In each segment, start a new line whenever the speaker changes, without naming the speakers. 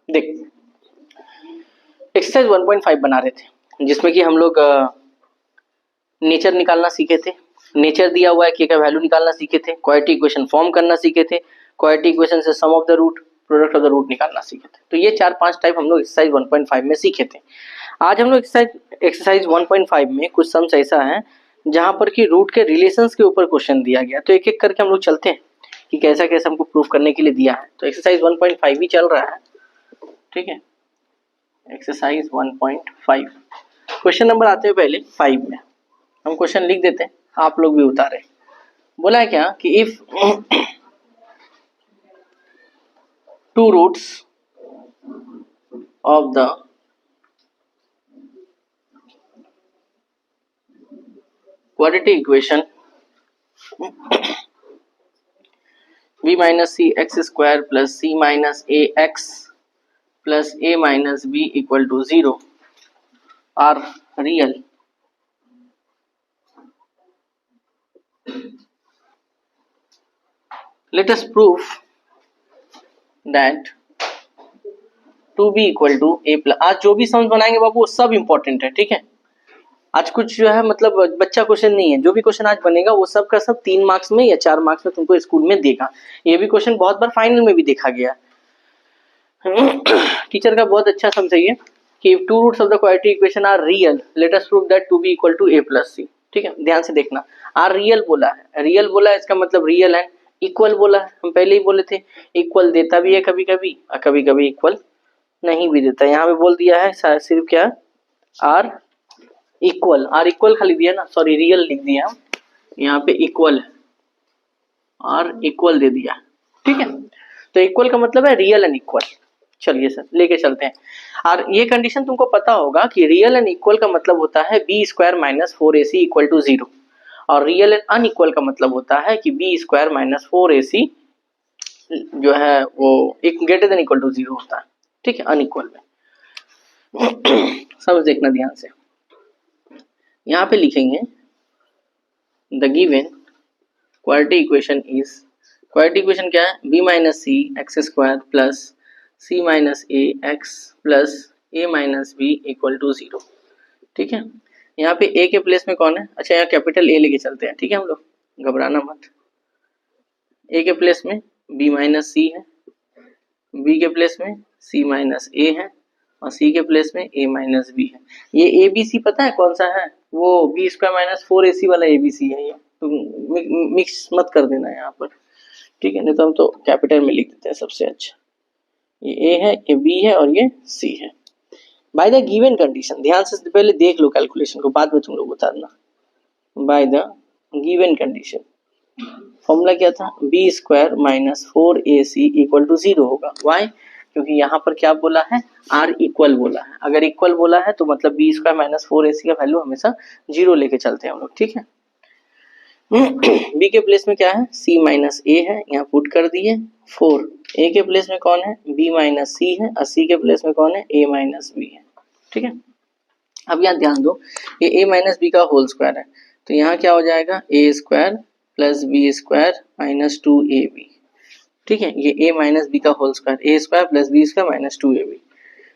देख एक्सरसाइज 1.5 बना रहे थे जिसमें कि हम लोग नेचर निकालना सीखे थे। नेचर दिया हुआ है के का वैल्यू निकालना सीखे थे, क्वाड्रेटिक इक्वेशन फॉर्म करना सीखे थे, क्वाड्रेटिक इक्वेशन से sum of the root, product of the root निकालना सीखे थे। तो ये 4-5 टाइप हम लोग एक्सरसाइज 1.5 में सीखे थे। आज हम लोग एक्सरसाइज 1.5 में कुछ सम्स ऐसा है जहां पर कि रूट के रिलेशंस के ऊपर क्वेश्चन दिया गया। तो एक एक करके हम लोग चलते हैं कि कैसा कैसा हमको प्रूफ करने के लिए दिया है। तो एक्सरसाइज 1.5 ही चल रहा है, ठीक है। एक्सरसाइज 1.5 क्वेश्चन नंबर आते हैं पहले 5 में। हम क्वेश्चन लिख देते हैं, आप लोग भी उतारे। बोला है क्या कि if two roots of the quadratic equation b minus c x square plus c minus a x plus a minus b equal to 0 are real, let us prove that 2b equal to a plus। आज जो भी sums बनाएंगे बाबू वो सब important है, ठीक है। आज कुछ जो है मतलब बच्चा क्वेश्चन नहीं है, जो भी क्वेश्चन आज बनेगा वो सब का सब 3 मार्क्स में या 4 मार्क्स में तुमको स्कूल में देगा। ये भी क्वेश्चन बहुत बार फाइनल में भी देखा गया। टीचर का बहुत अच्छा समझिए कि if two roots of the quadratic equation are real, let us prove that 2b equal to a plus c। ठीक है, ध्यान से देखना। आर रियल बोला है, रियल बोला है इसका मतलब रियल है। इक्वल बोला है, हम पहले ही बोले थे इक्वल देता भी है कभी कभी और कभी कभी इक्वल नहीं भी देता। यहाँ पे बोल दिया है सिर्फ क्या आर इक्वल, आर इक्वल खाली दिया ना, सॉरी रियल लिख दिया, यहाँ पे इक्वल है, आर इक्वल दे दिया, ठीक है। तो इक्वल का मतलब है रियल एंड इक्वल। चलिए सर लेके चलते हैं। और ये कंडीशन तुमको पता होगा कि रियल एंड इक्वल का मतलब होता है B square minus 4ac equal to 0, और रियल एंड अनइक्वल का मतलब होता है कि बी स्क्वायर माइनस 4ac जो है वो एक ग्रेटर देन इक्वल टू 0 होता है, ठीक है, अनइक्वल में। समझ देखना ध्यान से। यहाँ पे लिखेंगे the given quadratic equation is, quadratic equation क्या है, b minus C X square plus c minus A X plus a minus B equal to 0, ठीक है। यहाँ पे a के प्लेस में कौन है, अच्छा यहाँ कैपिटल A लेके चलते हैं, ठीक है, हम लोग घबराना मत। a के प्लेस में b माइनस सी है, b के प्लेस में c माइनस a है और c के प्लेस में a माइनस बी है। ये ए बी सी पता है कौन सा है, वो बी स्क्वायर माइनस 4ac वाला ए बी सी है। ये तो मिक्स मत कर देना यहाँ पर, ठीक है, नहीं तो हम तो कैपिटल में लिख देते हैं सबसे अच्छा। ये ए है, ये बी है और ये सी है। बाय द गिवन कंडीशन, ध्यान से पहले देख लो कैलकुलेशन को, बाद में तुम लोग उतारना। By the given condition formula क्या था, B square minus 4ac equal to 0 होगा। वाई, क्योंकि यहाँ पर क्या बोला है, आर इक्वल बोला है। अगर इक्वल बोला है तो मतलब बी स्क्वायर माइनस 4ac का वैल्यू हमेशा 0 लेके चलते हैं हम लोग, ठीक है। बी के प्लेस में क्या है, c माइनस ए है, यहाँ पुट कर दिए 4। ए के प्लेस में कौन है, b माइनस सी है और c के प्लेस में कौन है, a माइनस बी है, ठीक है। अब यहाँ ध्यान दो, ये a माइनस बी का होल स्क्वायर है, तो यहाँ क्या हो जाएगा, a square plus B square minus 2ab, ठीक है। ये a माइनस बी का whole square, a square plus B square minus 2ab।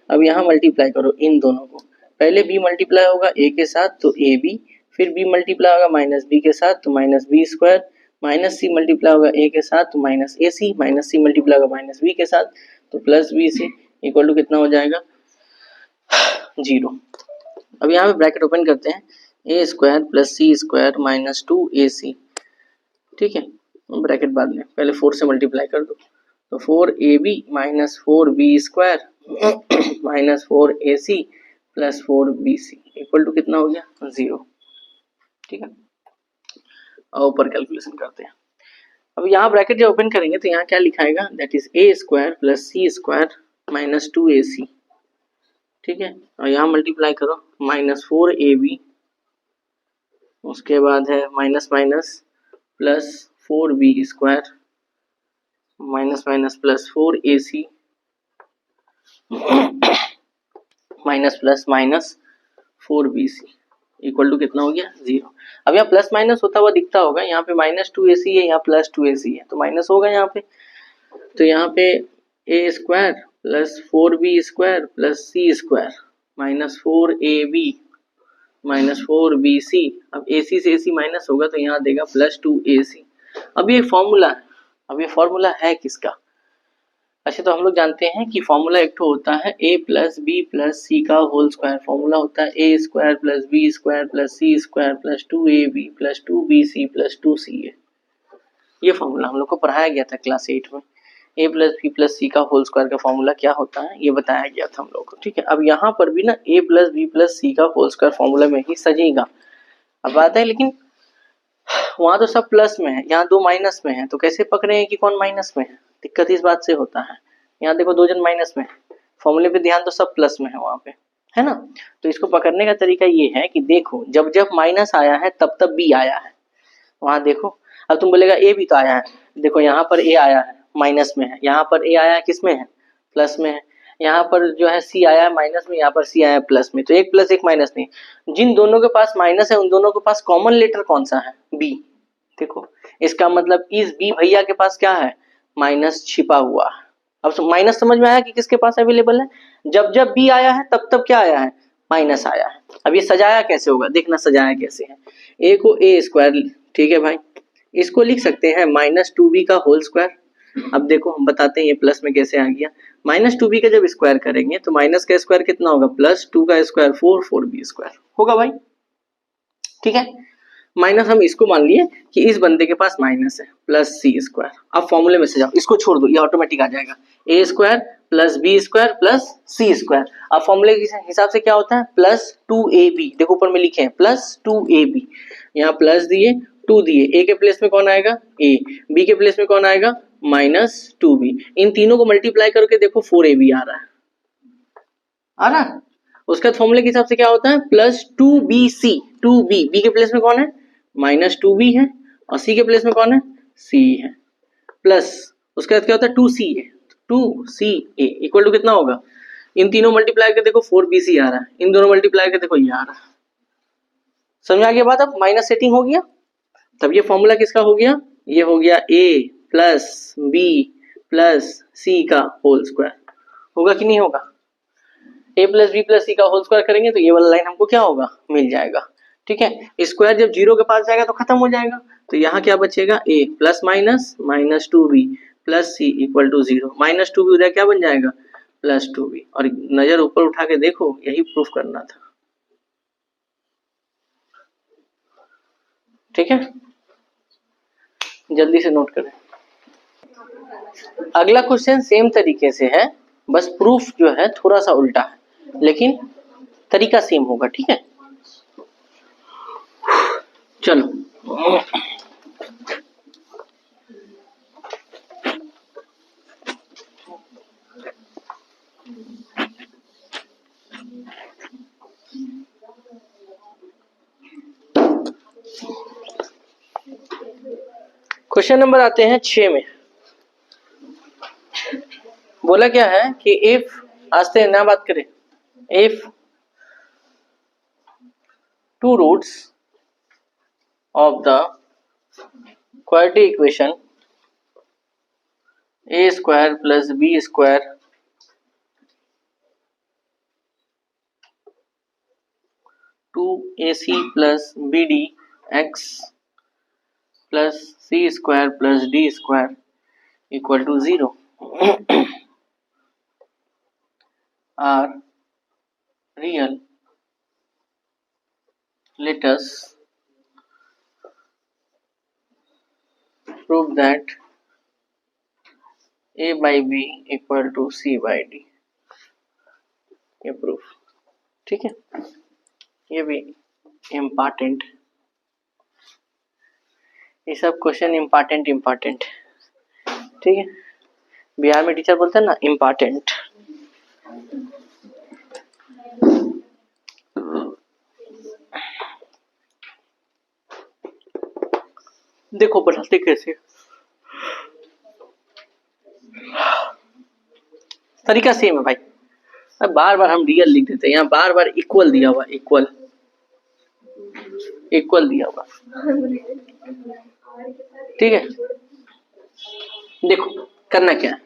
अब यहाँ मल्टीप्लाई करो इन दोनों को, पहले b मल्टीप्लाई होगा a के साथ तो ab, फिर b मल्टीप्लाई होगा माइनस बी के साथ तो minus B square, minus C multiply होगा a के साथ तो minus A C, minus C multiply होगा माइनस बी के साथ तो plus B C equal to कितना हो जाएगा, 0। अब यहाँ पे ब्रैकेट ओपन करते हैं, ए square plus C square minus 2ac, ठीक है, ब्रैकेट बाद में, पहले 4 से मल्टीप्लाई कर दो तो 4ab minus 4b square minus 4ac plus 4bc equal to कितना हो गया, 0, ठीक है। और ऊपर कैलकुलेशन करते हैं। अब यहाँ ब्रैकेट जब ओपन करेंगे तो यहाँ क्या लिखाएगा, that is a square plus C square minus 2ac, ठीक है। और यहाँ मल्टीप्लाई करो माइनस 4ab, उसके बाद है minus minus plus 4b square minus minus plus 4ac minus plus minus 4bc equal to कितना हो गया, 0। अब यहाँ प्लस माइनस होता हुआ दिखता होगा, यहाँ पे माइनस 2ac है, यहाँ प्लस 2ac है तो माइनस होगा यहाँ पे। तो यहाँ पे a square plus 4b² plus c² minus 4ab minus 4bc। अब ac से ac माइनस होगा तो यहाँ देगा प्लस 2ac। अब ये फॉर्मूला है किसका? अच्छा, तो हम लोग जानते हैं कि फॉर्मूला एक तो होता है a प्लस बी प्लस सी का होल स्क्वायर। फॉर्मूला होता है a² plus b² plus c² plus 2ab plus 2bc plus 2ca। ये फॉर्मूला हम लोग को पढ़ाया गया था क्लास 8 में। a प्लस बी प्लस सी का होल स्क्वायर का फॉर्मूला क्या होता है ये बताया गया था हम लोग को, ठीक है। अब यहाँ पर भी ना a प्लस बी प्लस सी का होल स्क्वायर फॉर्मूला में ही सजेगा। अब बात है, लेकिन वहां तो सब प्लस में है, यहाँ दो माइनस में है, तो कैसे पकड़े हैं कि कौन माइनस में है? दिक्कत इस बात से होता है। यहाँ देखो दो जन माइनस में, फॉर्मूले पे ध्यान तो सब प्लस में है वहां पे, है ना। तो इसको पकड़ने का तरीका ये है कि देखो जब जब माइनस आया है तब तब बी आया है। वहां देखो, अब तुम बोलेगा ए भी तो आया है, देखो यहाँ पर ए आया है माइनस में है, यहाँ पर ए आया है किस में है? प्लस में है। यहाँ पर जो है सी आया है माइनस में, यहाँ पर सी आया है प्लस में, तो एक प्लस एक माइनस नहीं। जिन दोनों के पास माइनस है उन दोनों के पास कॉमन लेटर कौन सा है? बी। देखो इसका मतलब इस बी भैया के पास क्या है? माइनस छिपा हुआ है। अब माइनस समझ में आया कि किसके पास अवेलेबल है? जब जब बी आया है तब तब क्या आया है? माइनस आया है। अब ये सजाया कैसे होगा, देखना सजाया कैसे है। ए को a², ठीक है भाई, इसको लिख सकते हैं माइनस 2b का होल स्क्वायर। अब देखो हम बताते हैं ये प्लस में कैसे आ गया। माइनस 2b का जब स्क्वायर करेंगे तो माइनस का स्क्वायर कितना होगा? प्लस 2 का स्क्वायर 4, 4b² होगा भाई, ठीक है। माइनस हम इसको मान लिए कि इस बंदे के पास माइनस है, प्लस c²। अब फॉर्मूले में से जाओ, इसको छोड़ दो, ये ऑटोमेटिक आ जाएगा a² plus b² plus c²। अब फॉर्मूले के हिसाब से क्या होता है? Plus 2ab। देखो ऊपर में लिखे हैं प्लस 2ab, यहाँ प्लस दिए 2 दिए, a के प्लेस में कौन आएगा? a, b के प्लेस में कौन आएगा? Minus 2b। इन तीनों को मल्टीप्लाई करके देखो 4ab आ रहा है, आ रहा है। उसका फॉर्मूले के हिसाब से क्या होता है? Plus 2bc। 2b, b के प्लेस में कौन है? माइनस 2b है, और c के प्लेस में कौन है? c है, प्लस उसके बाद क्या होता है? 2ca। 2ca इक्वल टू कितना होगा? इन तीनों मल्टीप्लाई करके देखो 4bc आ रहा है, इन दोनों मल्टीप्लाई करके देखो ये आ रहा है। समझ आ गया बात? अब माइनस सेटिंग हो गया, तब ये फॉर्मूला किसका हो गया? ये हो गया a प्लस बी प्लस सी का होल स्क्वायर। होगा कि नहीं होगा? a प्लस बी प्लस सी का होल स्क्वायर करेंगे तो ये वाला लाइन हमको क्या होगा? मिल जाएगा, ठीक है। स्क्वायर जब जीरो के पास जाएगा तो खत्म हो जाएगा, तो यहाँ क्या बचेगा? a plus minus minus 2b plus C equal to 0। Minus 2b उधर क्या बन जाएगा? Plus 2b। और नजर ऊपर उठा के देखो, यही प्रूफ करना था, ठीक है। जल्दी से नोट करें। अगला क्वेश्चन सेम तरीके से है, बस प्रूफ जो है थोड़ा सा उल्टा है, लेकिन तरीका सेम होगा, ठीक है। चलो क्वेश्चन नंबर आते हैं 6 में। बोला क्या है कि इफ, आस्ते ना बात करें, if two roots of the quadratic equation a² plus b² 2ac plus bd x plus c² plus d² equal to 0 are real, let us prove that a by b equal to c by d। ये proof, ठीक है। ये भी important, ये सब question important, ठीक है। बिहार में टीचर बोलते हैं ना इम्पॉर्टेंट। देखो बनाते कैसे, तरीका सेम है भाई। अब बार बार हम रियल लिख देते हैं, यहाँ बार बार इक्वल दिया हुआ, इक्वल दिया हुआ, ठीक है। देखो करना क्या है,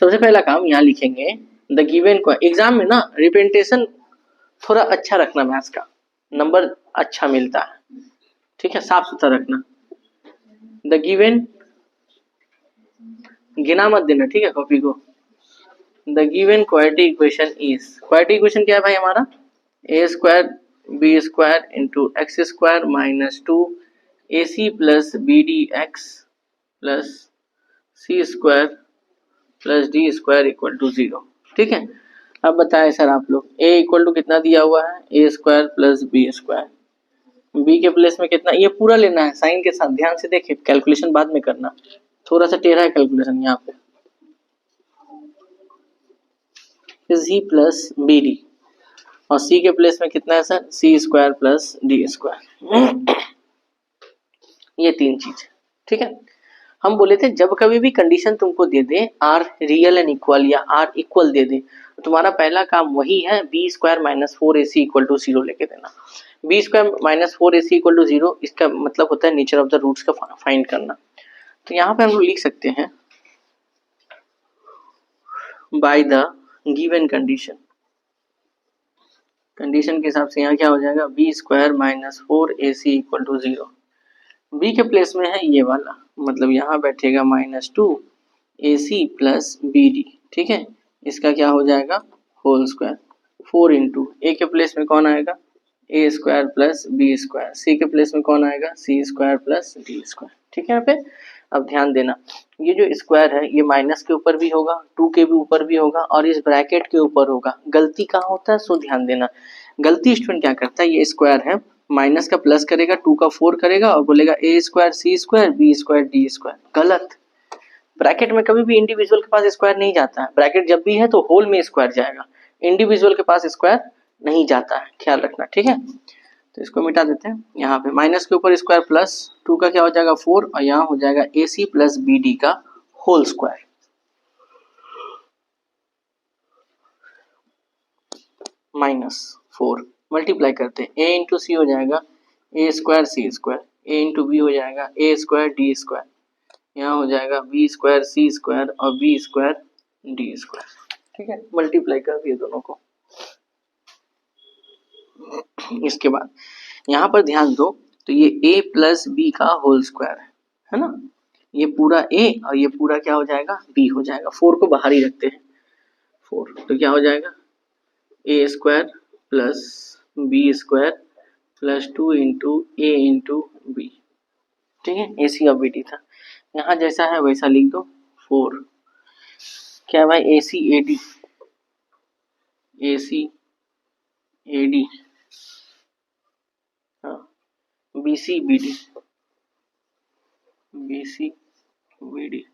सबसे पहला काम यहाँ लिखेंगे द गिवन एग्जाम में ना रिप्रेजेंटेशन थोड़ा अच्छा रखना, मैथ्स का नंबर अच्छा मिलता है, ठीक है, साफ सुथरा रखना। द गिवन गिना मत देना, ठीक है, कॉपी को। The given quadratic equation is, quadratic equation क्या है भाई हमारा, A square B square into X square minus 2 A C plus B D X plus C square plus D square equal to 0, ठीक है। अब बताएं सर आप लोग, ए इक्वल टू कितना दिया हुआ है, A square plus B square, B के प्लेस में कितना, ये पूरा लेना है साइन के साथ, ध्यान से देखिए, कैलकुलेशन बाद में करना, थोड़ा सा टेढ़ा है कैलकुलेशन यहाँ पे। सी प्लस बी डी और सी के प्लेस में कितना है सर, सी स्क्वायर प्लस डी स्क्वायर, ये तीन चीज, ठीक है। हम बोले थे जब कभी भी कंडीशन तुमको दे दे आर रियल एंड इक्वल या आर इक्वल दे दे, तो तुम्हारा पहला काम वही है, B square minus 4ac equal to 0 लेके देना। B square minus 4ac equal to 0, इसका मतलब होता है नेचर ऑफ द रूट्स का फाइंड करना। तो यहाँ पे हम लोग लिख सकते हैं by the given condition, condition के हिसाब से यहाँ क्या हो जाएगा, B square minus 4ac equal to 0, B के प्लेस में है ये वाला, मतलब यहाँ बैठेगा minus 2ac plus B D, ठीक है, इसका क्या हो जाएगा होल स्क्वायर, 4 इंटू ए के प्लेस में कौन आएगा, ए स्क्वायर प्लस बी स्क्वायर, सी के प्लेस में कौन आएगा, सी स्क्वायर प्लस डी स्क्वायर, ठीक है। यहाँ पे अब ध्यान देना, ये जो स्क्वायर है ये माइनस के ऊपर भी होगा, 2 के भी ऊपर भी होगा और इस ब्रैकेट के ऊपर होगा। गलती कहाँ होता है, सो ध्यान देना, गलती स्टूडेंट क्या करता है, ये स्क्वायर है, माइनस का प्लस करेगा, 2 का 4 करेगा और बोलेगा A square C square B square D square, गलत। ब्रैकेट में कभी भी इंडिविजुअल के पास स्क्वायर नहीं जाता है, ब्रैकेट जब भी है तो होल में स्क्वायर जाएगा, इंडिविजुअल के पास स्क्वायर नहीं जाता है, ख्याल रखना, ठीक है। तो इसको मिटा देते हैं, यहाँ पे माइनस के ऊपर स्क्वायर प्लस 2 का क्या हो जाएगा 4 और यहाँ हो जाएगा ए सी प्लस बी डी का होल स्क्वायर, माइनस 4 मल्टीप्लाई करते हैं, ए इंटू सी हो जाएगा ए स्क्वायर सी स्क्वायर, ए इंटू बी हो जाएगा ए स्क्वायर डी स्क्वायर, यहाँ हो जाएगा बी स्क्वायर सी स्क्वायर और बी स्क्वायर डी स्क्वायर, ठीक है, मल्टीप्लाई कर दिए दोनों को। इसके बाद यहाँ पर ध्यान दो, तो ये a प्लस बी का होल स्क्वायर है ना, ये पूरा a और ये पूरा क्या हो जाएगा b हो जाएगा, 4 को बाहर ही रखते हैं, 4 तो क्या हो जाएगा a square plus B square plus 2 into A into B, ठीक है, ए सी और बी डी था, यहाँ जैसा है वैसा लिख दो, 4 क्या है भाई A C A D, A C A D, B C B D, B C B D,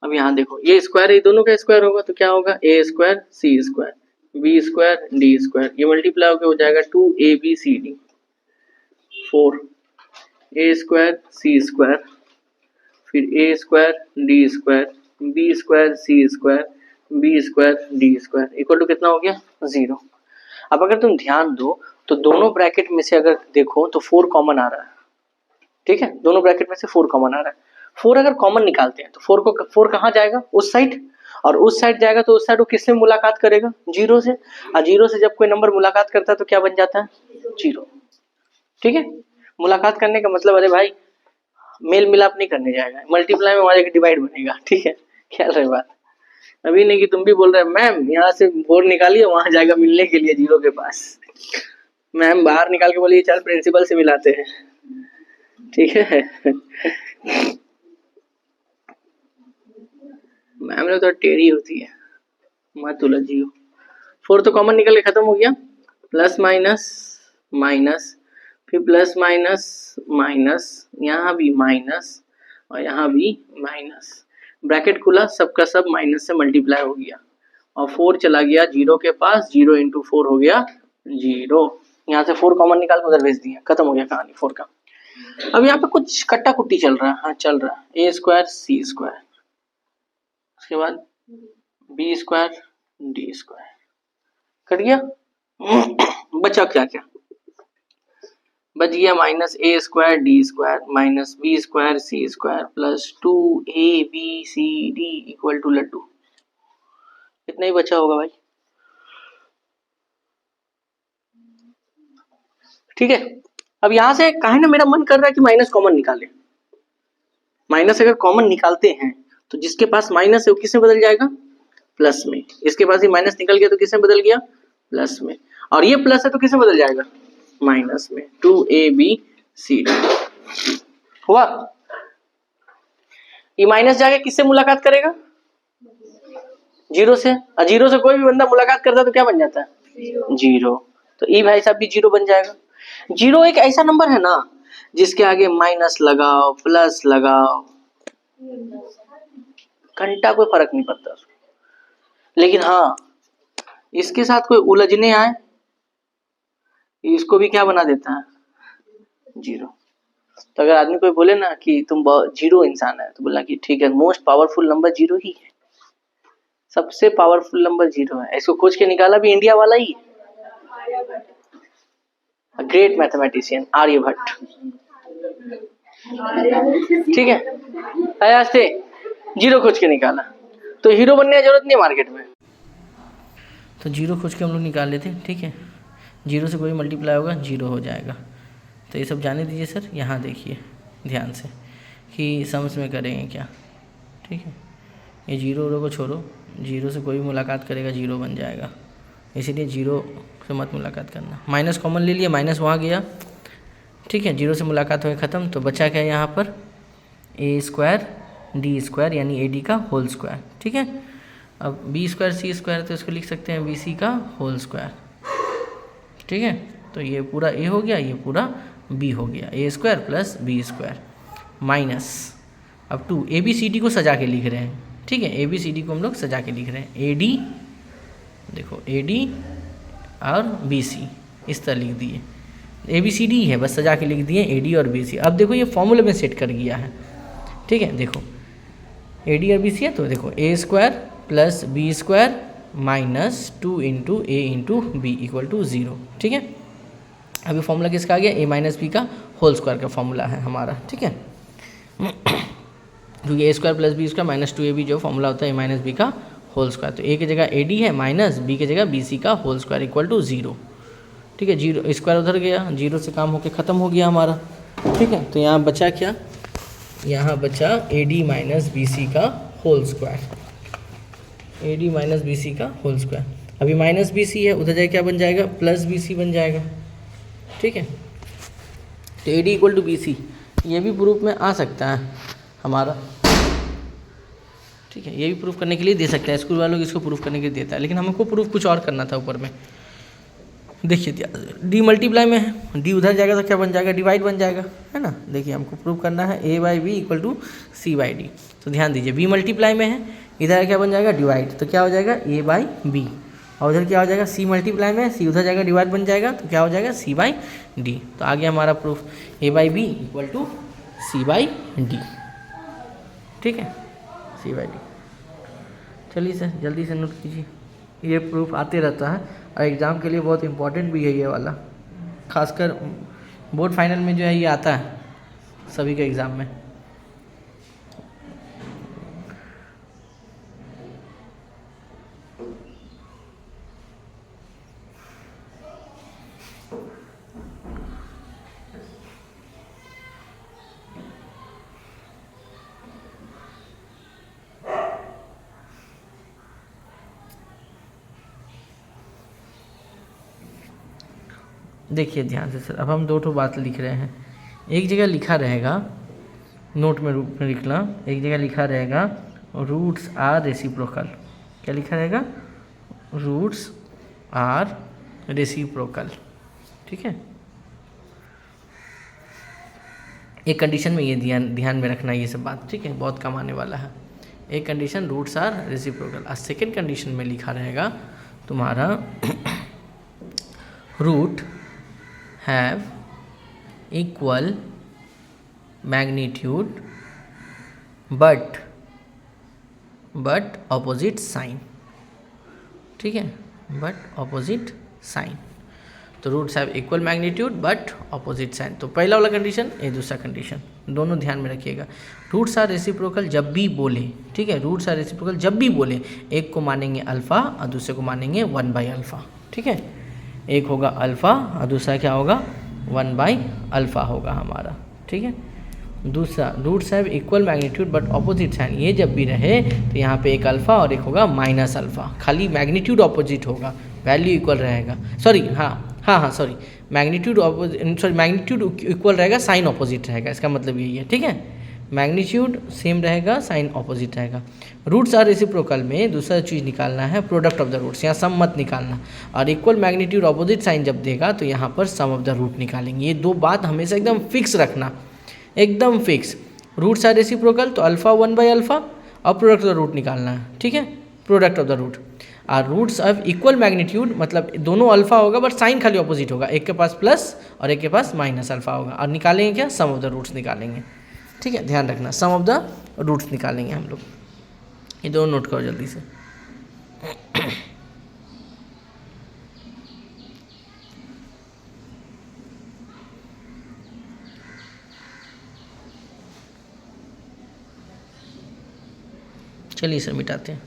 अब यहाँ देखो ये स्क्वायर है, दोनों का स्क्वायर होगा तो क्या होगा A square C square B square D square, ये मल्टीप्लाई होकर हो जाएगा 2abcd, 4 ए स्क्वायर सी स्क्वायर फिर A square D square B square C square B square D square equal to कितना हो गया 0। अब अगर तुम ध्यान दो तो दोनों ब्रैकेट में से अगर देखो तो 4 कॉमन आ रहा है, ठीक है, दोनों ब्रैकेट में से 4 कॉमन आ रहा है, 4 अगर कॉमन निकालते हैं तो 4 कहाँ जाएगा उस साइड, और उस साइड जाएगा तो उस साइड वो किससे मुलाकात करेगा 0 से, और 0 से जब कोई नंबर मुलाकात करता है तो क्या बन जाता है 0, ठीक है। मुलाकात करने का मतलब अरे भाई मेल मिलाप नहीं करने जाएगा, मल्टीप्लाई में वहां जाकर डिवाइड बनेगा, ठीक है, ख्याल रहे बात। अभी नहीं कि तुम भी बोल रहे मैम यहाँ से 4 निकालिए वहां जाएगा मिलने के लिए 0 के पास, मैम बाहर निकाल के बोलिए चल प्रिंसिपल से मिलाते हैं, ठीक है। मैम ने तो टेढ़ी होती है, मत उलझियो। 4 तो कॉमन निकल के खत्म हो गया, प्लस माइनस माइनस फिर प्लस माइनस माइनस, यहाँ भी माइनस और यहाँ भी माइनस, ब्रैकेट खुला सबका सब माइनस से मल्टीप्लाई हो गया और 4 चला गया 0 के पास, 0 इंटू 4 हो गया 0, यहाँ से 4 कॉमन निकाल के उधर भेज दिया, खत्म हो गया कहानी 4 का। अब यहाँ पे कुछ कट्टा कुट्टी चल रहा है, हाँ चल रहा है, ए स्क्वायर सी स्क्वायर, उसके बाद B square D square, cut गया। बचा क्या क्या, बच गया minus A square D square minus B square C square plus 2abcd equal to लड्डू। इतना ही बचा होगा भाई। ठीक है, अब यहां से काहे ना मेरा मन कर रहा है कि माइनस कॉमन निकाले। माइनस अगर कॉमन निकालते हैं तो जिसके पास माइनस है वो किसमें बदल जाएगा, प्लस में। इसके पास ये माइनस निकल गया तो किसमें बदल गया, प्लस में। और ये प्लस है तो किसमें बदल जाएगा, माइनस में। 2abcd हुआ। ये माइनस जाके किससे मुलाकात करेगा, जीरो से। और जीरो से कोई भी बंदा मुलाकात करता है तो क्या बन जाता है, जीरो। तो ई भाई साहब भी जीरो बन जाएगा। जीरो एक ऐसा नंबर है ना जिसके आगे माइनस लगाओ प्लस लगाओ घंटा कोई फर्क नहीं पड़ता। लेकिन हाँ, इसके साथ कोई उलझने आए इसको भी क्या बना देता है, जीरो। तो अगर आदमी कोई बोले ना कि तुम जीरो इंसान है तो बोलना कि ठीक है, मोस्ट पावरफुल नंबर जीरो ही है, सबसे पावरफुल नंबर जीरो है। इसको खोज के निकाला भी इंडिया वाला ही, ग्रेट मैथमेटिशियन आर्यभट्ट। ठीक है, आज से जीरो खोज के निकाला तो हीरो बनने की जरूरत नहीं मार्केट में। तो जीरो खोज के हम लोग निकाल लेते हैं। ठीक है, जीरो से कोई मल्टीप्लाई होगा जीरो हो जाएगा। तो ये सब जाने दीजिए सर। यहाँ देखिए ध्यान से कि सम्स में करेंगे क्या। ठीक है, ये जीरो को छोड़ो, जीरो से कोई भी मुलाकात करेगा जीरो बन जाएगा, इसीलिए जीरो से मत मुलाकात करना। माइनस कॉमन ले लिया, माइनस वहाँ गया। ठीक है, जीरो से मुलाकात हो ख़त्म। तो बचा क्या यहाँ पर, ए स्क्वायर डी स्क्वायर यानी ए डी का होल स्क्वायर। ठीक है, अब बी स्क्वायर सी स्क्वायर तो इसको लिख सकते हैं बी सी का होल स्क्वायर। ठीक है, तो ये पूरा ए हो गया, ये पूरा बी हो गया, A square plus B square minus अब 2 ए बी सी डी को सजा के लिख रहे हैं। ठीक है, ए बी सी डी को हम लोग सजा के लिख रहे हैं। ए डी देखो, ए डी और बी सी इस तरह लिख दिए। ए बी सी डी है, बस सजा के लिख दिए ए डी और बी सी। अब देखो ये फॉर्मूले में सेट कर गया है। ठीक है, देखो ए डी और बी सी है तो देखो A square plus B square minus 2 into A into B equal to 0। ठीक है, अभी फॉर्मूला किसका आ गया, ए माइनस बी का होल स्क्वायर का फॉर्मूला है हमारा। ठीक है, क्योंकि A square plus B square minus 2ab जो फॉर्मूला होता है ए माइनस बी का होल स्क्वायर। तो ए की जगह ए डी है माइनस बी की जगह बी सी का होल स्क्वायर इक्वल टू 0। ठीक है, जीरो स्क्वायर उधर गया, जीरो से काम होकर ख़त्म हो गया हमारा। ठीक है, तो यहाँ बचा क्या, यहाँ बचा A D minus B C का whole square, A D minus B C का होल स्क्वायर। अभी माइनस बी सी है, उधर जाए क्या बन जाएगा, प्लस बी सी बन जाएगा। ठीक है, तो A D equal to B C ये भी प्रूफ में आ सकता है हमारा। ठीक है, ये भी प्रूफ करने के लिए दे सकता है, स्कूल वालों को इसको प्रूफ करने के लिए देता है, लेकिन हमको प्रूफ कुछ और करना था ऊपर में। देखिए डी मल्टीप्लाई में है, डी उधर जाएगा तो क्या बन जाएगा, डिवाइड बन जाएगा, है ना। देखिए हमको प्रूफ करना है A by B equal to C by D. तो ध्यान दीजिए बी मल्टीप्लाई में है, इधर क्या बन जाएगा डिवाइड, तो क्या हो जाएगा ए बाई बी। और उधर क्या हो जाएगा सी मल्टीप्लाई में, सी उधर जाएगा डिवाइड बन जाएगा, तो क्या हो जाएगा सी बाई डी। तो आ गया हमारा proof A by B equal to C by D. ठीक है, सी बाई डी। चलिए सर जल्दी से नोट कीजिए, ये प्रूफ आते रहता है और एग्ज़ाम के लिए बहुत इंपॉर्टेंट भी है ये वाला, खासकर बोर्ड फाइनल में जो है ये आता है सभी के एग्ज़ाम में। देखिए ध्यान से सर, अब हम दो ठो बात लिख रहे हैं। एक जगह लिखा रहेगा नोट में रूप में लिखना, एक जगह लिखा रहेगा रूट्स आर रेसिप्रोकल। क्या लिखा रहेगा, रूट्स आर रेसिप्रोकल। ठीक है, एक कंडीशन में ये ध्यान में रखना ये सब बात। ठीक है, बहुत कम आने वाला है। एक कंडीशन रूट्स आर रेसिप्रोकल, और सेकेंड कंडीशन में लिखा रहेगा तुम्हारा root have equal magnitude but opposite sign. ठीक है, बट ऑपोजिट साइन। तो roots have equal magnitude but opposite sign. तो पहला वाला कंडीशन, ये दूसरा कंडीशन, दोनों ध्यान में रखिएगा। रूट्स आर रेसिप्रोकल जब भी बोले, ठीक है, रूट्स आर रेसिप्रोकल जब भी बोले, एक को मानेंगे अल्फ़ा और दूसरे को मानेंगे 1/α, ठीक है। एक होगा अल्फ़ा और दूसरा क्या होगा 1/α होगा हमारा, ठीक है। दूसरा, roots have equal magnitude but opposite sign, ये जब भी रहे तो यहाँ पे एक अल्फ़ा और एक होगा -α, खाली मैग्नीट्यूड ऑपोजिट होगा, वैल्यू इक्वल रहेगा, सॉरी हाँ सॉरी, मैग्नीट्यूड इक्वल रहेगा, साइन ऑपोजिट रहेगा, इसका मतलब यही है, ठीक है। मैग्नीट्यूड सेम रहेगा, साइन ऑपोजिट रहेगा। रूट्स आर रेसिप्रोकल में दूसरा चीज़ निकालना है प्रोडक्ट ऑफ द रूट्स, यहाँ सम मत निकालना, और इक्वल मैग्नीट्यूड ऑपोजिट साइन जब देगा तो यहाँ पर सम ऑफ द रूट निकालेंगे। ये दो बात हमेशा एकदम फिक्स रखना, एकदम फिक्स। रूट्स आर रेसिप्रोकल तो अल्फ़ा 1/α और प्रोडक्ट ऑफ द रूट निकालना है, ठीक है, प्रोडक्ट ऑफ द रूट। और रूट्स ऑफ इक्वल मैग्नीट्यूड मतलब दोनों अल्फ़ा होगा बट साइन खाली ऑपोजिट होगा, एक के पास प्लस और एक के पास -α होगा, और निकालेंगे क्या, सम ऑफ द रूट्स निकालेंगे, ठीक है, ध्यान रखना, सम ऑफ द रूट्स निकालेंगे हम लोग। ये दोनों नोट करो जल्दी से। चलिए इसे मिटाते हैं।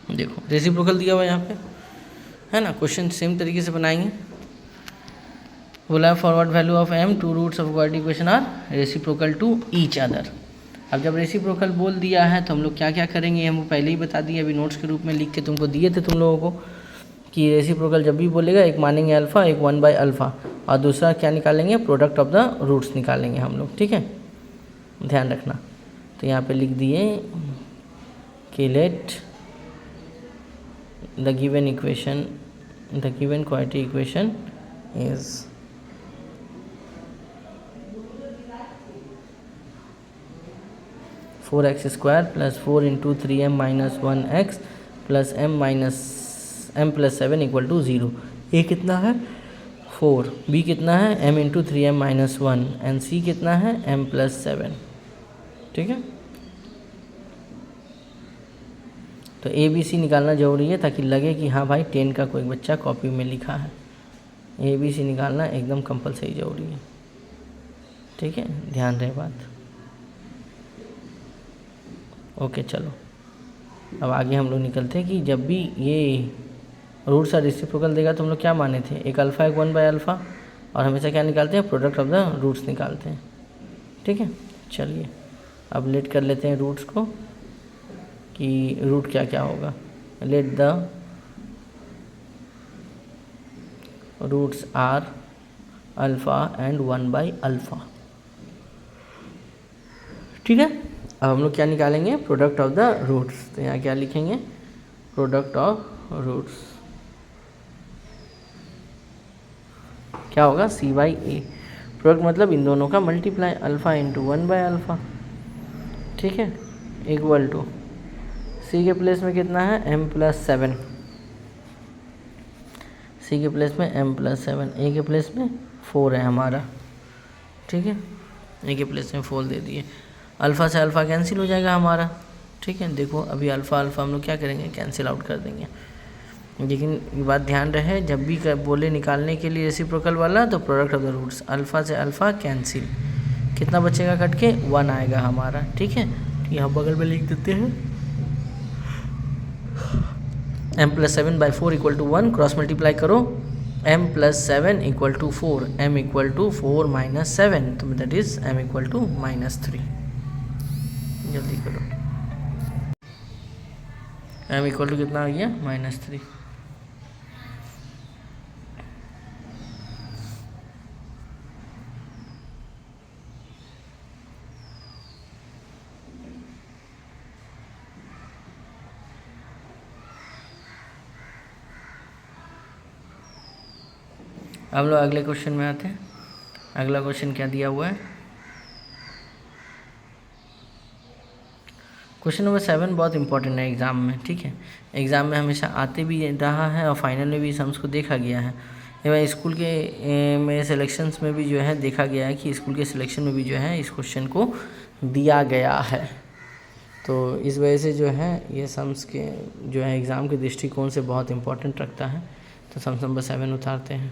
देखो रेसिप्रोकल दिया हुआ है यहाँ पे, है ना, क्वेश्चन सेम तरीके से बनाएंगे। बोला है forward value of m, two roots of quadratic equation are reciprocal to each other. अब जब रेसिप्रोकल बोल दिया है तो हम लोग क्या क्या करेंगे, हमको पहले ही बता दिए, अभी नोट्स के रूप में लिख के तुमको दिए थे तुम लोगों को, कि रेसिप्रोकल जब भी बोलेगा एक मानेंगे अल्फ़ा, एक 1/α, और दूसरा क्या निकालेंगे, प्रोडक्ट ऑफ द रूट्स निकालेंगे हम लोग, ठीक है, ध्यान रखना। तो यहाँ पे लिख दिए कि late the given quadratic equation is (4x square plus 4 into 3m minus 1x plus m plus 7 equal to 0। a कितना है 4, b कितना है m into 3m minus 1 and c कितना है m plus 7, ठीक है। तो ए बी सी निकालना ज़रूरी है ताकि लगे कि हाँ भाई 10 का कोई बच्चा कॉपी में लिखा है। ए बी सी निकालना एकदम कंपलसरी ज़रूरी है, ठीक है, ध्यान रहे बात। ओके चलो अब आगे हम लोग निकलते हैं कि जब भी ये रूट्स और रेसिप्रोकल देगा तो हम लोग क्या माने थे, एक अल्फ़ा एक 1/α, और हमेशा क्या निकालते हैं, प्रोडक्ट ऑफ द रूट्स निकालते हैं, ठीक है। चलिए अब लेट कर लेते हैं रूट्स को कि रूट क्या क्या होगा। Let the roots are alpha and 1/α, ठीक है। अब हम लोग क्या निकालेंगे, प्रोडक्ट ऑफ द रूट्स। तो यहाँ क्या लिखेंगे, प्रोडक्ट ऑफ रूट्स क्या होगा, c/a। प्रोडक्ट मतलब इन दोनों का मल्टीप्लाई, अल्फ़ा इंटू 1/α, ठीक है, इक्वल टू c के प्लेस में कितना है m plus 7, c के प्लेस में m plus 7, a के प्लेस में 4 है हमारा, ठीक है, a के प्लेस में 4 दे दिए। अल्फ़ा से अल्फ़ा कैंसिल हो जाएगा हमारा, ठीक है। देखो अभी अल्फ़ा अल्फ़ा हम लोग क्या करेंगे, कैंसिल आउट कर देंगे। लेकिन ये बात ध्यान रहे, जब भी बोले निकालने के लिए रेसिप्रोकल वाला तो product of the roots, alpha से अल्फ़ा कैंसिल, कितना बचेगा कट के, 1 आएगा हमारा, ठीक है। यहाँ बगल में लिख देते हैं m+7/4 = 1, क्रॉस मल्टीप्लाई करो, m+7 = 4, m = 4 - 7, तो दैट इज m = -3। जल्दी करो, m = कितना आ गया, -3। हम लोग अगले क्वेश्चन में आते हैं। अगला क्वेश्चन क्या दिया हुआ है, क्वेश्चन नंबर 7 बहुत इंपॉर्टेंट है एग्ज़ाम में, ठीक है। एग्ज़ाम में हमेशा आते भी रहा है और फाइनल में भी सम्स को देखा गया है, एवं स्कूल के में सिलेक्शंस में भी जो है देखा गया है कि स्कूल के सिलेक्शन में भी जो है इस क्वेश्चन को दिया गया है। तो इस वजह से जो है ये सम्स के जो है एग्ज़ाम के दृष्टिकोण से बहुत इंपॉर्टेंट रखता है। तो सम्स नंबर 7 उतारते हैं।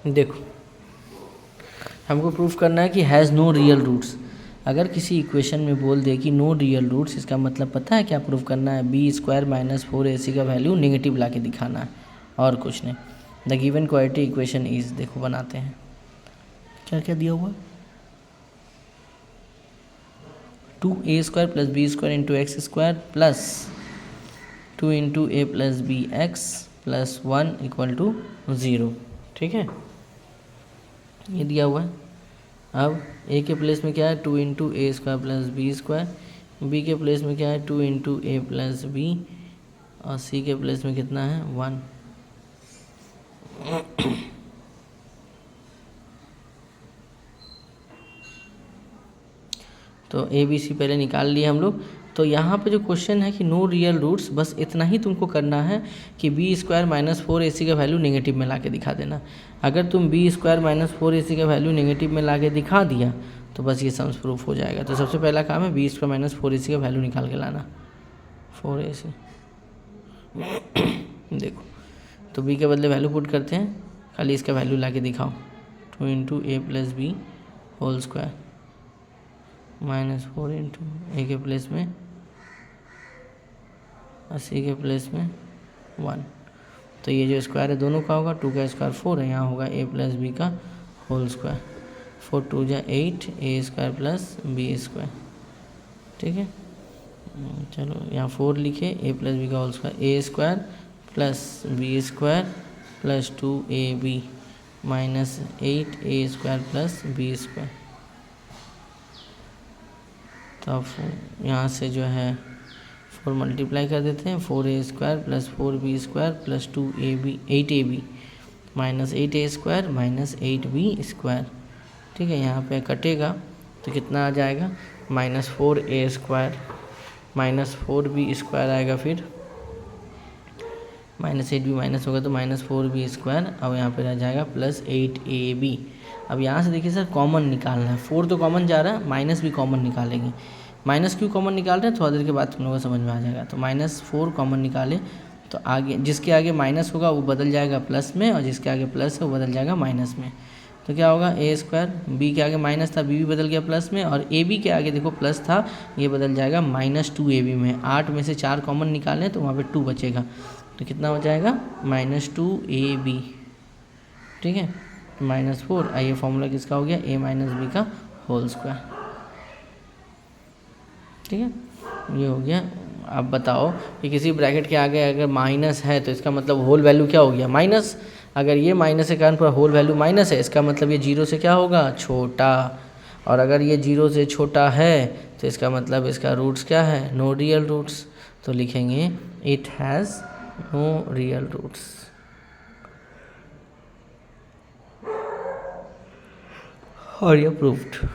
देखो, हमको प्रूफ करना है कि हैज़ नो रियल रूट्स। अगर किसी इक्वेशन में बोल दे कि नो रियल रूट्स, इसका मतलब पता है क्या प्रूफ करना है, b² - 4ac का वैल्यू नेगेटिव ला के दिखाना है, और कुछ नहीं। The given quadratic equation is, देखो बनाते हैं, क्या क्या दिया हुआ, 2a² + b² × x² plus 2 × a + bx + 1 = 0, ठीक है, ये दिया हुआ है। अब a के प्लेस में क्या है, 2 × a² + b², b के प्लेस में क्या है, 2 × a + b, और c के प्लेस में कितना है, 1। तो a b c पहले निकाल लिए हम लोग। तो यहाँ पे जो क्वेश्चन है कि नो रियल रूट्स, बस इतना ही तुमको करना है कि b² - 4ac का वैल्यू नेगेटिव में ला के दिखा देना। अगर तुम b² - 4ac का वैल्यू नेगेटिव में ला के दिखा दिया तो बस ये सम्स प्रूफ हो जाएगा। तो सबसे पहला काम है b² - 4ac का वैल्यू निकाल के लाना, 4ac। देखो, तो b के बदले वैल्यू पुट करते हैं, खाली इसका वैल्यू ला के दिखाओ, 2 × a + b² -4 × a के प्लेस में, और c के प्लेस में 1। तो ये जो स्क्वायर है दोनों का होगा, 2 का स्क्वायर 4 है, यहाँ होगा a + b का होल स्क्वायर, 4 × 2 = 8, a² + b², ठीक है। चलो यहाँ 4 लिखे, a + b का whole square, a² + b² + 2ab - 8a² + b²। तो अब यहाँ से जो है 4 मल्टीप्लाई कर देते हैं, 4a² + 4b² + 2ab 8ab - 8a² - 8b², ठीक है। यहाँ पे कटेगा तो कितना आ जाएगा, -4a² - 4b² आएगा, फिर -8b माइनस होगा तो -4b², अब यहाँ पे रह जाएगा +8ab। अब यहाँ से देखिए सर, कॉमन निकालना है, 4 तो कॉमन जा रहा है, माइनस भी कॉमन निकालेंगे। माइनस क्यों कॉमन निकाल रहे हैं, थोड़ा देर के बाद तुम लोगों को समझ में आ जाएगा। तो -4 कॉमन निकाले तो आगे जिसके आगे माइनस होगा वो बदल जाएगा प्लस में, और जिसके आगे प्लस है वो बदल जाएगा माइनस में। तो क्या होगा, a², b के आगे माइनस था, b भी बदल गया प्लस में, और ab के आगे देखो प्लस था, ये बदल जाएगा -2ab में। 8 में से 4 कॉमन निकालें तो वहाँ पे 2 बचेगा, तो कितना हो जाएगा, -2ab, ठीक है, -4। ये फॉर्मूला किसका हो गया, a - b का होल स्क्वायर, ठीक है, ये हो गया। अब बताओ कि किसी ब्रैकेट के आगे अगर माइनस है तो इसका मतलब होल वैल्यू क्या हो गया, माइनस। अगर ये माइनस के कारण पूरा होल वैल्यू माइनस है, इसका मतलब ये 0 से क्या होगा, छोटा। और अगर ये 0 से छोटा है तो इसका मतलब इसका रूट्स क्या है, नो रियल रूट्स। तो लिखेंगे it has no real roots. और ये प्रूव्ड।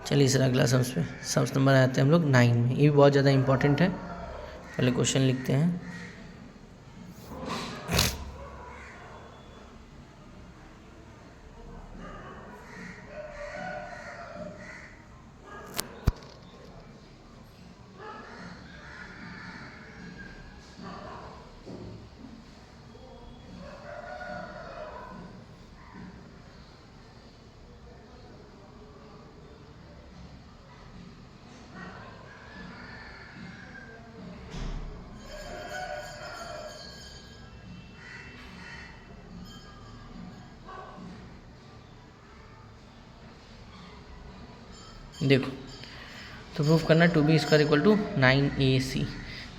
चलिए सर अगला सम्स नंबर आते हैं हम लोग 9 में। ये भी बहुत ज़्यादा इंपॉर्टेंट है। पहले क्वेश्चन लिखते हैं। देखो, तो प्रूफ करना 2b² इक्वल टू 9ac।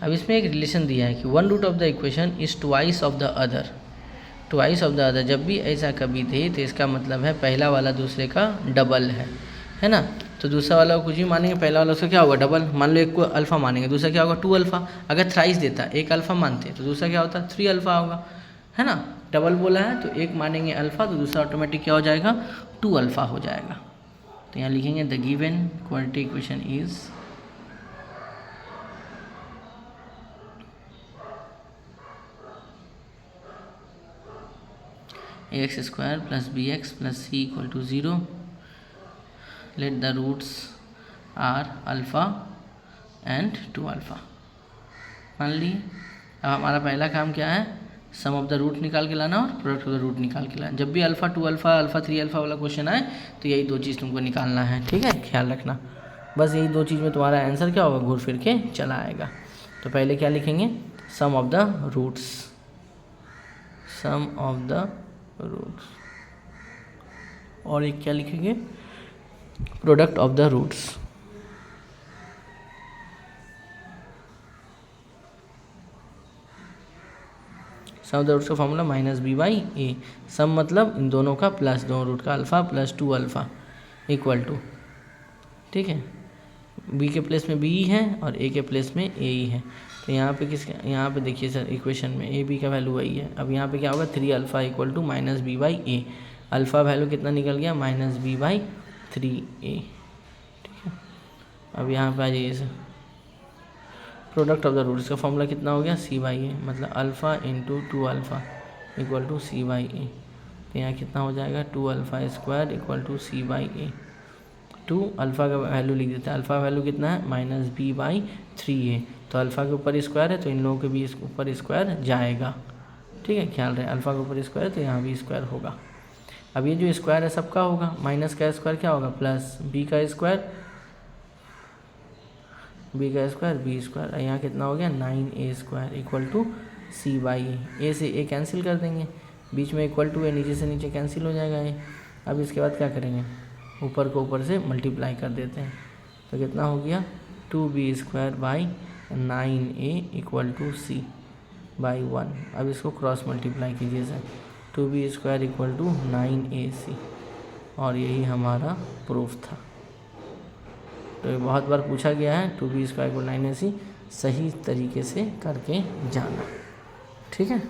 अब इसमें एक रिलेशन दिया है कि 1 root of the equation is twice of the other. Twice of the other, जब भी ऐसा कभी थे तो इसका मतलब है पहला वाला दूसरे का डबल है ना। तो दूसरा वाला को कुछ भी मानेंगे, पहला वाला उसका क्या होगा, डबल। मान लो एक को अल्फ़ा मानेंगे, दूसरा क्या होगा, 2 अल्फ़ा। अगर थ्राइस देता, एक अल्फ़ा मानते तो दूसरा क्या होता, 3 अल्फ़ा होगा, है ना। डबल बोला है तो एक मानेंगे अल्फ़ा तो दूसरा ऑटोमेटिक क्या हो जाएगा, 2 अल्फ़ा हो जाएगा। तो यहाँ लिखेंगे the given quadratic equation is ax² + bx + c equal to 0। Let the roots are alpha and 2 alpha. मान ली अब हमारा पहला काम क्या है, सम ऑफ द रूट निकाल के लाना और प्रोडक्ट ऑफ द रूट निकाल के लाना। जब भी अल्फ़ा 2 अल्फ़ा अल्फ़ा 3 अल्फ़ा वाला क्वेश्चन आए तो यही दो चीज़ तुमको निकालना है, ठीक है, ख्याल रखना। बस यही दो चीज़ में तुम्हारा आंसर क्या होगा, घूर फिर के चला आएगा। तो पहले क्या लिखेंगे, sum of the roots, sum of the roots, और एक क्या लिखेंगे, product of the roots. Sum of the roots का फॉर्मूला -b/a। सम मतलब इन दोनों का प्लस, दोनों रूट का alpha plus 2 alpha equal to, ठीक है, b के प्लेस में b ही है और a के प्लेस में a ही है। तो यहाँ पे यहाँ पे देखिए सर इक्वेशन में a b का वैल्यू वही है। अब यहाँ पे क्या होगा, 3 alpha equal to -b/a। Alpha value कितना निकल गया, -b/3a, ठीक है। अब यहाँ पे आ जाइए sir, product of the roots का फॉर्मूला कितना हो गया, c/a, मतलब alpha into 2 alpha equal to c/a। तो यहाँ कितना हो जाएगा, 2 alpha equal to c/a। 2 alpha का वैल्यू लिख देते हैं, अल्फ़ा वैल्यू कितना है, -b/3a। तो अल्फ़ा के ऊपर स्क्वायर है तो इन लोगों के भी ऊपर स्क्वायर जाएगा, ठीक है, ख्याल रहे, अल्फ़ा के ऊपर स्क्वायर तो यहाँ भी स्क्वायर होगा। अब ये जो स्क्वायर है सबका होगा, माइनस का स्क्वायर क्या होगा, प्लस b का स्क्वायर b², यहाँ कितना हो गया, 9a² equal to c/a। a से a कैंसिल कर देंगे, बीच में इक्वल टू है, नीचे से नीचे कैंसिल हो जाएगा ये। अब इसके बाद क्या करेंगे, ऊपर को ऊपर से मल्टीप्लाई कर देते हैं। तो कितना हो गया, 2b² / 9a equal to c/1। अब इसको क्रॉस मल्टीप्लाई कीजिए sir, 2b² equal to 9ac, और यही हमारा प्रूफ था। तो ये बहुत बार पूछा गया है, 2b² इक्वल 9ac सही तरीके से करके जाना, ठीक है।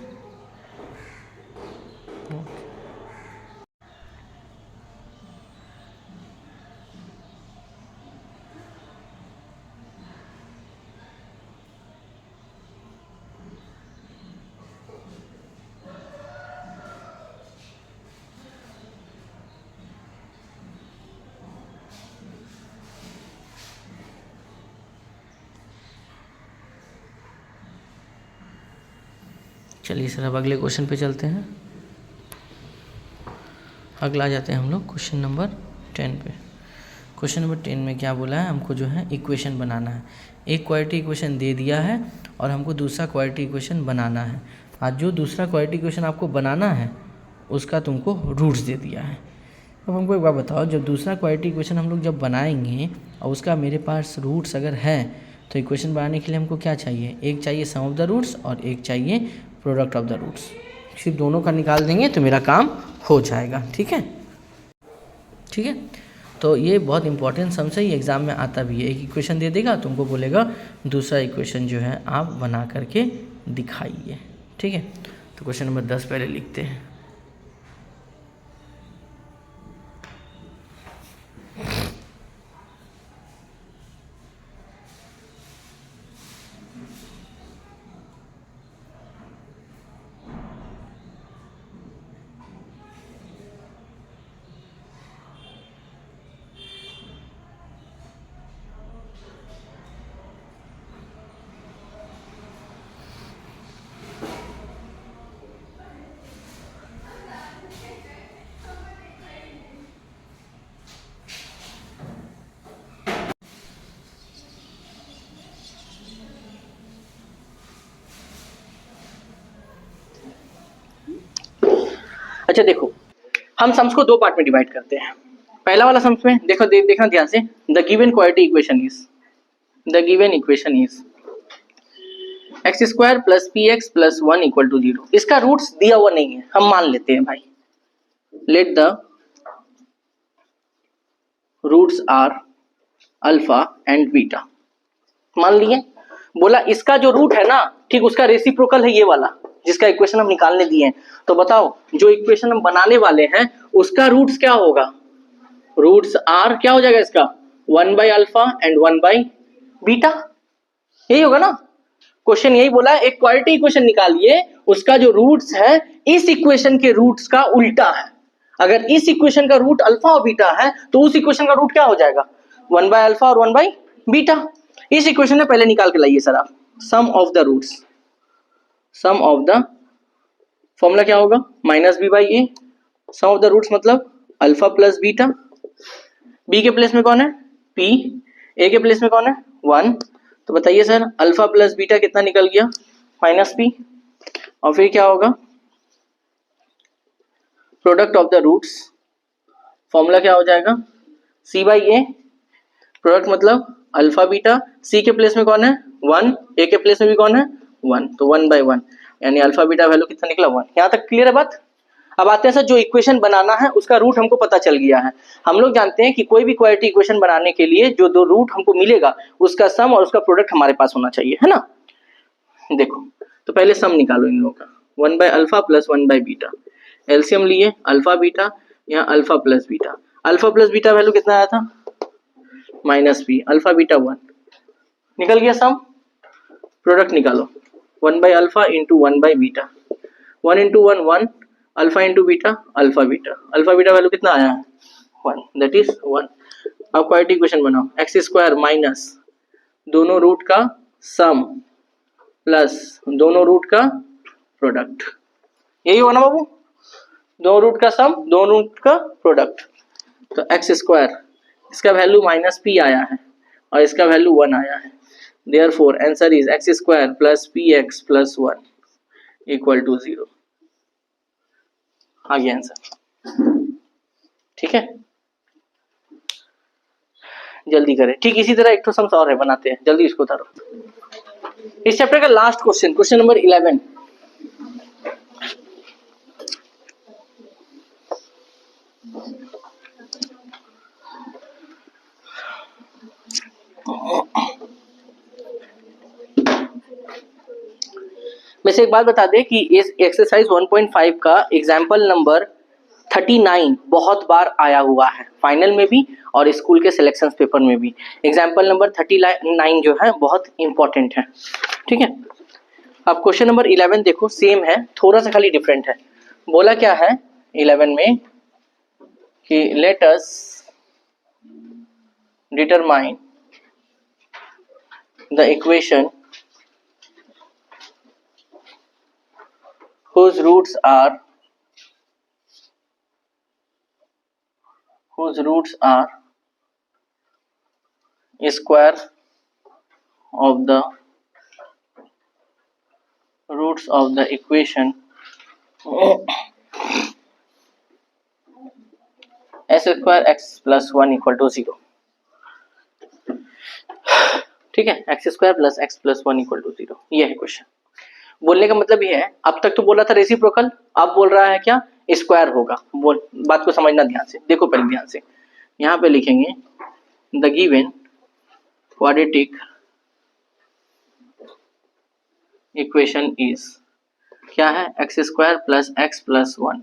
चलिए सर अब अगले क्वेश्चन पे चलते हैं। अगला आ जाते हैं हम लोग क्वेश्चन नंबर 10 पे।
क्वेश्चन नंबर 10 में क्या बोला है, हमको जो है इक्वेशन बनाना है। एक क्वाड्रेटिक इक्वेशन दे दिया है और हमको दूसरा क्वाड्रेटिक इक्वेशन बनाना है। आज जो दूसरा क्वाड्रेटिक इक्वेशन आपको बनाना है उसका तुमको रूट्स दे दिया है। अब हमको एक बात बताओ, जब दूसरा क्वाड्रेटिक इक्वेशन हम लोग जब बनाएंगे और उसका मेरे पास रूट्स अगर है तो इक्वेशन बनाने के लिए हमको क्या चाहिए, एक चाहिए सम ऑफ द रूट्स और एक चाहिए प्रोडक्ट ऑफ द रूट्स। सिर्फ दोनों का निकाल देंगे तो मेरा काम हो जाएगा। ठीक है, ठीक है। तो ये बहुत इंपॉर्टेंट सम से ही एग्ज़ाम में आता भी है। एक इक्वेशन दे देगा, तुमको बोलेगा दूसरा इक्वेशन जो है आप बना करके दिखाइए। ठीक है, तो क्वेश्चन नंबर 10 पहले लिखते हैं।
अच्छा देखो, हम सम्स को दो पार्ट में डिवाइड करते हैं। पहला वाला सम्स में देखो, देखना ध्यान से, the given quadratic equation is x square plus P x plus 1 equal to 0। इसका रूट्स दिया हुआ नहीं है, हम मान लेते हैं भाई, let the roots are alpha and beta. मान लिए, बोला इसका जो रूट है ना, ठीक, उसका रेसिप्रोकल है ये वाला जिसका इक्वेशन हम निकालने दिए हैं। तो बताओ जो इक्वेशन हम बनाने वाले हैं उसका रूट्स क्या होगा, रूट्स आर क्या हो जाएगा इसका, 1 by alpha and 1 by beta, यही होगा ना। क्वेश्चन यही बोला है, एक क्वाड्रेटिक इक्वेशन निकालिए, उसका जो रूट्स है इस इक्वेशन के रूट्स का उल्टा है। अगर इस इक्वेशन का रूट अल्फा और बीटा है तो उस इक्वेशन का रूट क्या हो जाएगा, 1 बाय अल्फा और 1 बाय बीटा। इस इक्वेशन में पहले निकाल के लाइए सर आप, sum of the roots, sum of the, formula क्या होगा, minus b by a. Sum of the roots मतलब अल्फा प्लस बीटा, बी के प्लेस में कौन है पी, ए के प्लेस में कौन है 1। तो बताइए सर, अल्फा प्लस बीटा कितना निकल गया, माइनस पी, और फिर क्या होगा, product of the roots, formula क्या हो जाएगा, सी बाई ए, प्रोडक्ट मतलब अल्फा बीटा, सी के प्लेस में कौन है 1, ए के प्लेस में भी कौन है 1, तो 1 बाई 1, यानी अल्फा बीटा वैल्यू कितना निकला 1। यहाँ तक क्लियर है बात। अब आते हैं सर, जो इक्वेशन बनाना है उसका रूट हमको पता चल गया है। हम लोग जानते हैं कि कोई भी क्वाड्रेटिक इक्वेशन बनाने के लिए जो दो रूट हमको मिलेगा उसका सम और उसका प्रोडक्ट हमारे पास होना चाहिए, है ना। देखो, तो पहले सम निकालो इन लोगों का, 1 by alpha plus 1 by beta, LCM लिए अल्फा बीटा, यहाँ अल्फा प्लस बीटा वैल्यू कितना आया था माइनस बी, अल्फा बीटा 1, निकल गया सम। प्रोडक्ट निकालो, 1 by alpha into 1 by beta, 1 into 1 1, alpha into beta alpha beta value कितना आया है 1, दैट इज 1। अब क्वाड्रेटिक इक्वेशन बनाओ, एक्स स्क्वायर माइनस दोनों रूट का सम प्लस दोनों रूट का प्रोडक्ट, यही होगा ना बाबू, दो रूट का सम दो रूट का प्रोडक्ट। तो एक्स स्क्वायर, इसका वैल्यू माइनस पी आया है और इसका वैल्यू 1 आया है, therefore answer is x square plus P x plus 1 equal to 0। आ गया आंसर, ठीक है, जल्दी करें। ठीक इसी तरह एक तो सम और है, बनाते हैं जल्दी, इसको उतारो। इस चैप्टर का लास्ट क्वेश्चन, क्वेश्चन नंबर 11। वैसे एक बात बता दें कि इस एक्सरसाइज 1.5 का एग्जाम्पल नंबर 39 बहुत बार आया हुआ है, फाइनल में भी और स्कूल के सिलेक्शन पेपर में भी। एग्जाम्पल नंबर 39 जो है बहुत इंपॉर्टेंट है, ठीक है। अब क्वेश्चन नंबर 11 देखो, सेम है, थोड़ा सा खाली डिफरेंट है। बोला क्या है 11 में कि let us determine the equation whose roots are 1 square of the roots of the equation x square x plus 1 equal to 0। ठीक है, x square plus x plus 1 equal to 0, ये है क्वेश्चन। बोलने का मतलब ये है, अब तक तो बोला था रेसिप्रोकल, अब बोल रहा है क्या, स्क्वायर होगा। बोल, बात को समझना ध्यान से, देखो पहले ध्यान से, यहाँ पे लिखेंगे the given quadratic equation is, क्या है, x square plus x plus 1।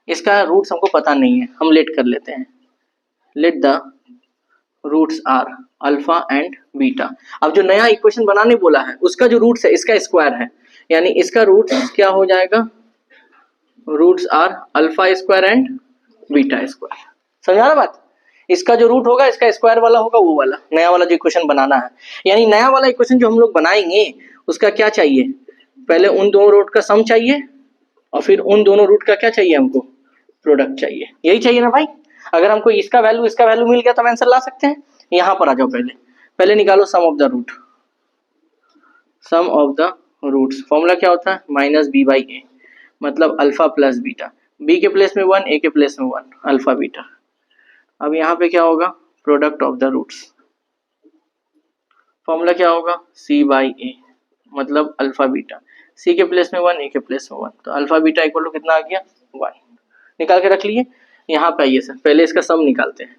इसका रूट्स हमको पता नहीं है, हम लेट कर लेते हैं। Let the roots are alpha and beta. अब जो नया इक्वेशन बनाने बोला है उसका जो रूट्स है इसका स्क्वायर है, यानी इसका रूट्स क्या हो जाएगा, roots are alpha square and beta square. समझा ना बात, इसका जो रूट होगा इसका स्क्वायर वाला होगा, वो वाला नया वाला जो इक्वेशन बनाना है। यानी नया वाला इक्वेशन जो हम लोग बनाएंगे उसका क्या चाहिए, पहले उन दोनों रूट का सम चाहिए और फिर उन दोनों रूट का क्या चाहिए हमको, प्रोडक्ट चाहिए। यही चाहिए ना भाई। अगर हमको इसका वैल्यू मिल गया तो हम आंसर ला सकते हैं। यहाँ पर आ जाओ, पहले निकालो sum of the root. Sum of the roots formula क्या होता है, माइनस बी बाई ए, मतलब अल्फा प्लस बीटा। बी के प्लेस में 1, ए के प्लेस में 1, अल्फा बीटा। अब यहाँ पे क्या होगा, product of the roots. Formula क्या होगा, सी बाई ए, मतलब अल्फा बीटा। सी के प्लेस में 1, ए के प्लेस में 1, तो अल्फा बीटा इक्वल टू कितना आ गया, 1। निकाल के रख लिए। यहाँ पे आइए सर, पहले इसका सम निकालते हैं।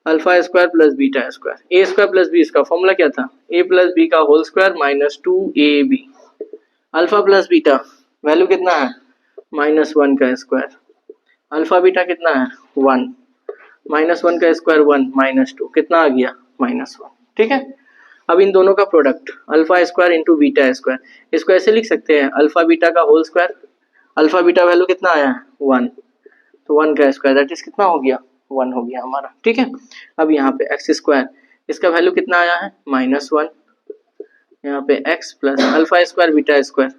Alpha square plus beta square, a square plus b, इसका फॉर्मूला क्या था, ए प्लस बी का whole square minus 2ab। Alpha plus beta value कितना है, -1 का स्क्वायर। अल्फा बीटा कितना है, 1, -1 का स्क्वायर 1, -2 कितना आ गया, -1। ठीक है, अब इन दोनों का product alpha square into beta square, इसको ऐसे लिख सकते हैं, अल्फा बीटा का whole square. Alpha beta value कितना आया है, 1, तो 1 का स्क्वायर दैट इज कितना हो गया, 1 हो गया हमारा। ठीक है, अब यहाँ पे एक्स स्क्वायर, इसका वैल्यू कितना आया है, -1। यहाँ पे x plus alpha square beta square,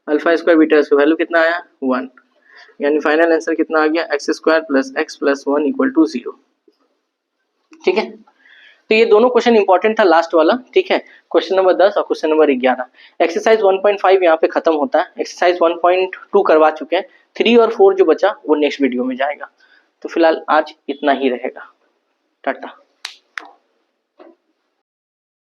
alpha square beta square value कितना आया, 1। यानी फाइनल आंसर कितना आ गया, x square plus x plus 1 equal to 0। ठीक है, तो ये दोनों क्वेश्चन इंपॉर्टेंट था, लास्ट वाला। ठीक है, क्वेश्चन नंबर 10 और क्वेश्चन नंबर 11। एक्सरसाइज 1.5 यहाँ पे खत्म होता है। एक्सरसाइज 1.2 करवा चुके हैं, 3 और 4 जो बचा वो नेक्स्ट वीडियो में जाएगा। तो फिलहाल आज इतना ही रहेगा, टाटा।